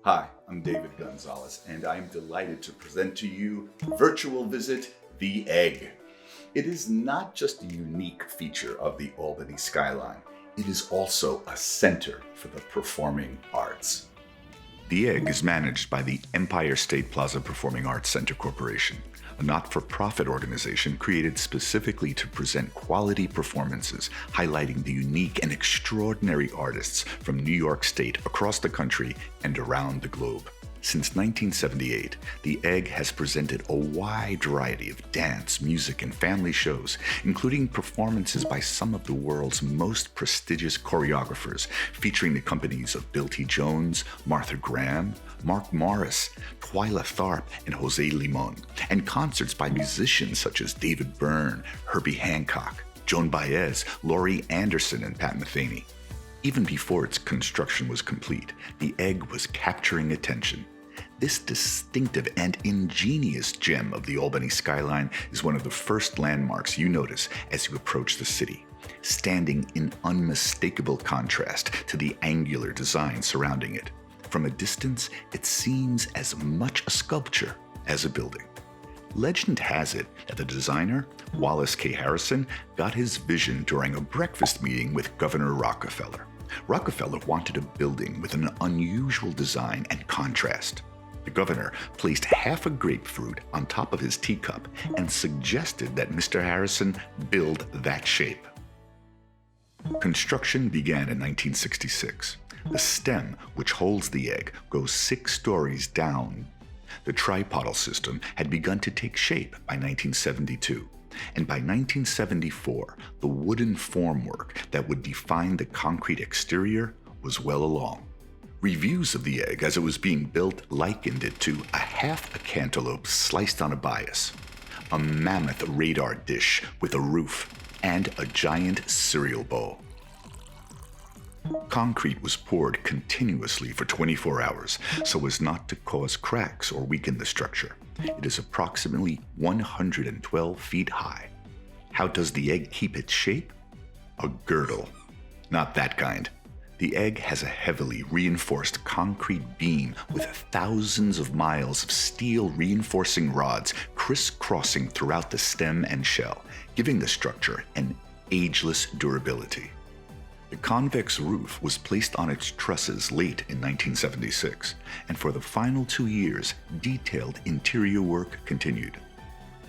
Hi, I'm David Gonzalez, and I'm delighted to present to you Virtual Visit The Egg. It is not just a unique feature of the Albany skyline, it is also a center for the performing arts. The Egg is managed by the Empire State Plaza Performing Arts Center Corporation, a not-for-profit organization created specifically to present quality performances highlighting the unique and extraordinary artists from New York State across the country and around the globe. Since 1978, The Egg has presented a wide variety of dance, music, and family shows, including performances by some of the world's most prestigious choreographers, featuring the companies of Bill T. Jones, Martha Graham, Mark Morris, Twyla Tharp, and Jose Limon, and concerts by musicians such as David Byrne, Herbie Hancock, Joan Baez, Laurie Anderson, and Pat Metheny. Even before its construction was complete, The Egg was capturing attention. This distinctive and ingenious gem of the Albany skyline is one of the first landmarks you notice as you approach the city, standing in unmistakable contrast to the angular design surrounding it. From a distance, it seems as much a sculpture as a building. Legend has it that the designer, Wallace K. Harrison, got his vision during a breakfast meeting with Governor Rockefeller. Rockefeller wanted a building with an unusual design and contrast. The governor placed half a grapefruit on top of his teacup and suggested that Mr. Harrison build that shape. Construction began in 1966. The stem, which holds the egg, goes 6 stories down. The tripodal system had begun to take shape by 1972, and by 1974, the wooden formwork that would define the concrete exterior was well along. Reviews of the egg as it was being built likened it to a half a cantaloupe sliced on a bias, a mammoth radar dish with a roof, and a giant cereal bowl. Concrete was poured continuously for 24 hours so as not to cause cracks or weaken the structure. It is approximately 112 feet high. How does the egg keep its shape? A girdle. Not that kind. The egg has a heavily reinforced concrete beam with thousands of miles of steel reinforcing rods crisscrossing throughout the stem and shell, giving the structure an ageless durability. The convex roof was placed on its trusses late in 1976, and for the final 2 years, detailed interior work continued.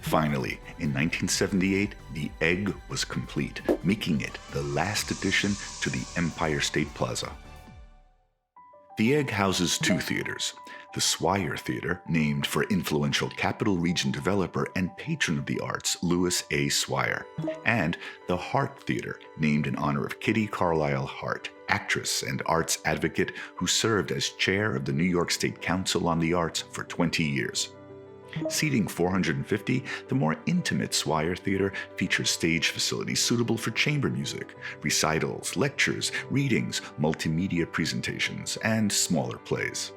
Finally, in 1978, the egg was complete, making it the last addition to the Empire State Plaza. The egg houses 2 theaters. The Swire Theater, named for influential Capital Region developer and patron of the arts Louis A. Swire, and the Hart Theater, named in honor of Kitty Carlisle Hart, actress and arts advocate who served as chair of the New York State Council on the Arts for 20 years. Seating 450, the more intimate Swire Theater features stage facilities suitable for chamber music, recitals, lectures, readings, multimedia presentations, and smaller plays.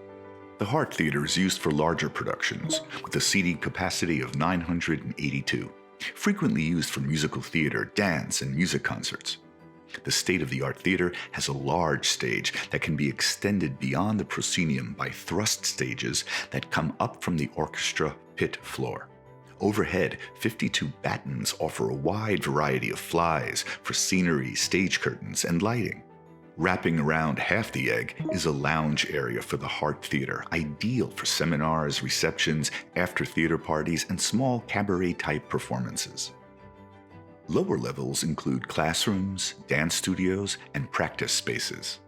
The Hart Theater is used for larger productions, with a seating capacity of 982, frequently used for musical theater, dance, and music concerts. The state-of-the-art theater has a large stage that can be extended beyond the proscenium by thrust stages that come up from the orchestra pit floor. Overhead, 52 battens offer a wide variety of flies for scenery, stage curtains, and lighting. Wrapping around half the egg is a lounge area for the Hart Theater, ideal for seminars, receptions, after-theater parties, and small cabaret-type performances. Lower levels include classrooms, dance studios, and practice spaces.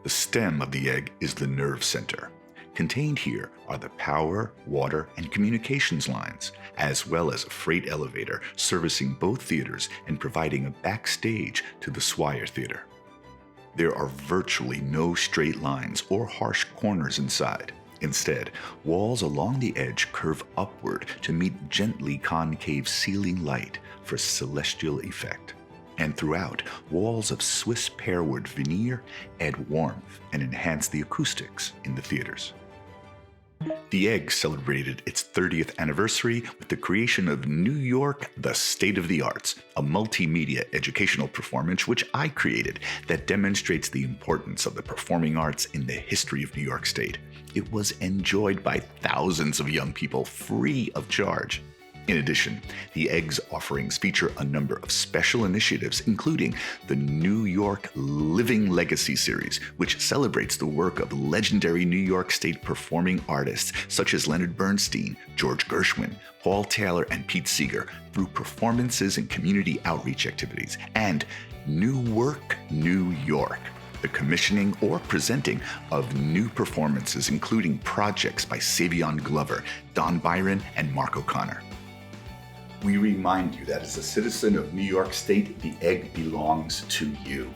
The stem of the egg is the nerve center. Contained here are the power, water, and communications lines, as well as a freight elevator servicing both theaters and providing a backstage to the Swire Theater. There are virtually no straight lines or harsh corners inside. Instead, walls along the edge curve upward to meet gently concave ceiling light for celestial effect. And throughout, walls of Swiss pearwood veneer add warmth and enhance the acoustics in the theaters. The Egg celebrated its 30th anniversary with the creation of New York, the State of the Arts, a multimedia educational performance which I created that demonstrates the importance of the performing arts in the history of New York State. It was enjoyed by thousands of young people free of charge. In addition, the Egg's offerings feature a number of special initiatives, including the New York Living Legacy series, which celebrates the work of legendary New York State performing artists such as Leonard Bernstein, George Gershwin, Paul Taylor, and Pete Seeger through performances and community outreach activities, and New Work New York, the commissioning or presenting of new performances, including projects by Savion Glover, Don Byron, and Mark O'Connor. We remind you that as a citizen of New York State, the Egg belongs to you.